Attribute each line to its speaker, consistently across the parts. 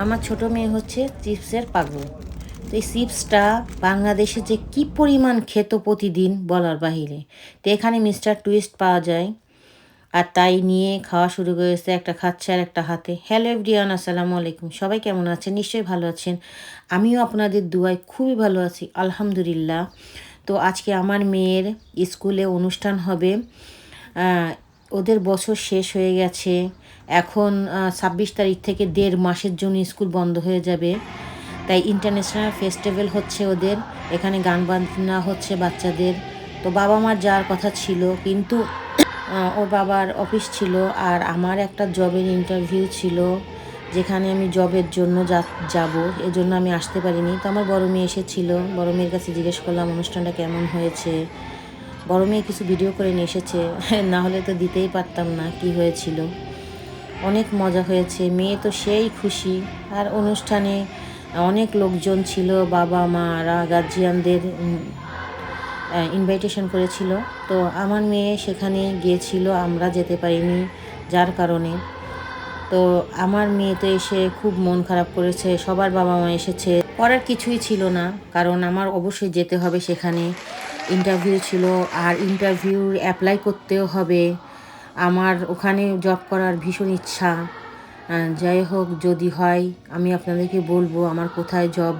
Speaker 1: আমার ছোট মেয়ে হচ্ছে চিপসের পাগল। তো এই চিপসটা বাংলাদেশে যে কি পরিমাণ খেত প্রতিদিন বলার বাহিরে। তো এখানে মিস্টার টুইস্ট পাওয়া যায়, আর তাই নিয়ে খাওয়া শুরু করেছে। একটা খাচ্ছে আর একটা হাতে। হ্যালো এভরিওয়ান, আসসালামু আলাইকুম। সবাই কেমন আছেন? নিশ্চয়ই ভালো আছেন। আমিও আপনাদের দুয়ায় খুবই ভালো আছি, আলহামদুলিল্লাহ। তো আজকে আমার মেয়ের স্কুলে অনুষ্ঠান হবে। ওদের বছর শেষ হয়ে গেছে। এখন ২৬ তারিখ থেকে ১.৫ মাসের জন্য স্কুল বন্ধ হয়ে যাবে। তাই ইন্টারন্যাশনাল ফেস্টিভ্যাল হচ্ছে ওদের। এখানে গান বাজনা হচ্ছে বাচ্চাদের। তো বাবা মার যাওয়ার কথা ছিল, কিন্তু ওর বাবার অফিস ছিল, আর আমার একটা জবের ইন্টারভিউ ছিল, যেখানে আমি জবের জন্য যাব, এজন্য আমি আসতে পারিনি। তো আমার বড় মেয়ে এসেছিল। বড় মেয়ের কাছে জিজ্ঞেস করলাম অনুষ্ঠানটা কেমন হয়েছে। বড় মেয়ে কিছু ভিডিও করে নিয়ে এসেছে, না হলে তো দিতেই পারতাম না কি হয়েছিল। অনেক মজা হয়েছে, মেয়ে তো সেই খুশি। আর অনুষ্ঠানে অনেক লোকজন ছিল, বাবা মারা গার্জিয়ানদের ইনভাইটেশন করেছিল। তো আমার মেয়ে সেখানে গিয়েছিল, আমরা যেতে পারিনি যার কারণে। তো আমার মেয়ে তো এসে খুব মন খারাপ করেছে। সবার বাবা মা এসেছে, করার কিছুই ছিল না, কারণ আমার অবশ্যই যেতে হবে সেখানে। ইন্টারভিউ ছিল, আর ইন্টারভিউ অ্যাপ্লাই করতেও হবে। আমার ওখানে জব করার ভীষণ ইচ্ছা। যাই হোক, যদি হয় আমি আপনাদেরকে বলবো আমার কোথায় জব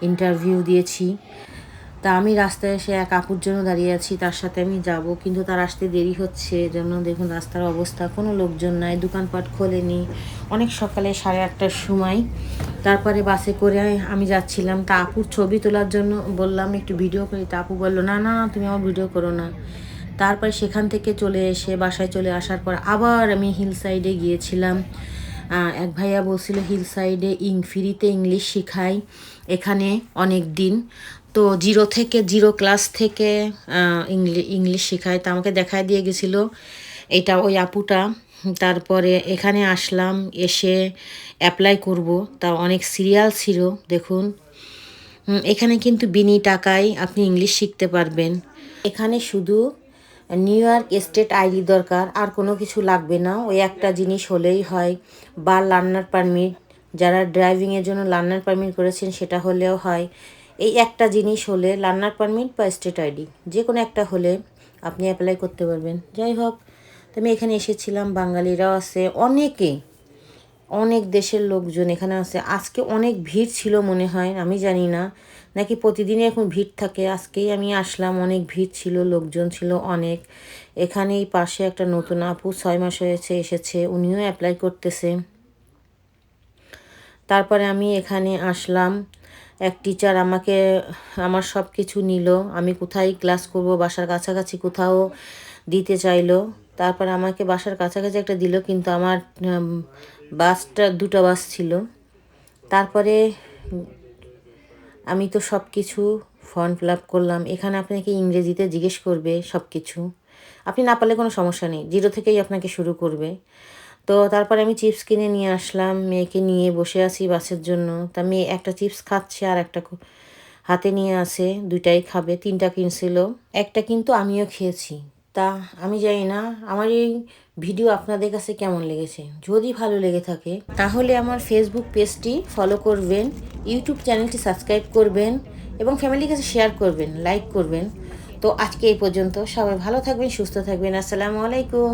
Speaker 1: ইন্টারভিউ দিয়েছি। তা আমি রাস্তায় এসে এক আপুর জন্য দাঁড়িয়ে আছি, তার সাথে আমি যাব, কিন্তু তার আসতে দেরি হচ্ছে। জন্য দেখুন রাস্তার অবস্থা, কোনো লোকজন নাই, দোকানপাট খোলেনি। অনেক সকালে 8:30টার সময়। তারপরে বাসে করে আমি যাচ্ছিলাম। তা আপুর ছবি তোলার জন্য বললাম একটু ভিডিও করি। তা আপু বললো না না তুমি আমার ভিডিও করো না। তারপরে সেখান থেকে চলে এসে বাসায় চলে আসার পর আবার আমি হিল সাইডে গিয়েছিলাম। এক ভাইয়া বলছিল হিল সাইডে ফ্রিতে ইংলিশ শেখায় এখানে অনেক দিন। তো জিরো ক্লাস থেকে ইংলিশ শেখায়। তা আমাকে দেখায় দিয়ে গেছিলো এটা ওই আপুটা। তারপরে এখানে আসলাম, এসে অ্যাপ্লাই করব। তার অনেক সিরিয়াল ছিল দেখুন। এখানে কিন্তু বিনি টাকায় আপনি ইংলিশ শিখতে পারবেন। এখানে শুধু নিউ ইয়র্ক স্টেট আইডি দরকার, আর কোনো কিছু লাগবে না। ওই একটা জিনিস হলেই হয়, বা লার্নার পারমিট। যারা ড্রাইভিংয়ের জন্য লার্নার পারমিট করেছেন সেটা হলেও হয়। এই একটা জিনিস হলে, লার্নার পারমিট বা স্টেট আইডি, যে কোনো একটা হলে আপনি অ্যাপ্লাই করতে পারবেন। যাই হোক, তো আমি এখানে এসেছিলাম। বাঙালিরাও আছে অনেকে, অনেক দেশের লোকজন এখানে আছে। আজকে অনেক ভিড় ছিল মনে হয়, আমি জানি না, নাকি প্রতিদিনই এখন ভিড় থাকে। আজকেই আমি আসলাম, অনেক ভিড় ছিল, লোকজন ছিল অনেক। এখানেই পাশে একটা নতুন আপু 6 মাস হয়েছে এসেছে, উনিও অ্যাপ্লাই করতেছে। তারপরে আমি এখানে আসলাম। এক টিচার আমাকে আমার সব কিছু নিল। আমি কোথায় ক্লাস করব, বাসার কাছাকাছি কোথাও দিতে চাইলো। তারপর আমাকে বাসার কাছাকাছি একটা দিল, কিন্তু আমার বাসটা 2টা বাস ছিল। তারপরে আমি তো সব কিছু ফর্ম ফিল আপ করলাম। এখানে আপনাকে ইংরেজিতে জিজ্ঞেস করবে সব কিছু। আপনি না পারলে কোনো সমস্যা নেই, জিরো থেকেই আপনাকে শুরু করবে। তো তারপরে আমি চিপস কিনে নিয়ে আসলাম, মেয়েকে নিয়ে বসে আছি বাসের জন্য। তা মেয়ে একটা চিপস খাচ্ছে, আর একটা হাতে নিয়ে আসে, 2টাই খাবে। 3টা কিনছিল, একটা কিন্তু আমিও খেয়েছি। তা আমি জানি না আমার এই ভিডিও আপনাদের কাছে কেমন লেগেছে। যদি ভালো লেগে থাকে তাহলে আমার ফেসবুক পেজটি ফলো করবেন, ইউটিউব চ্যানেলটি সাবস্ক্রাইব করবেন, এবং ফ্যামিলির কাছে শেয়ার করবেন, লাইক করবেন। তো আজকে এই পর্যন্ত। সবাই ভালো থাকবেন, সুস্থ থাকবেন। আসসালামু আলাইকুম।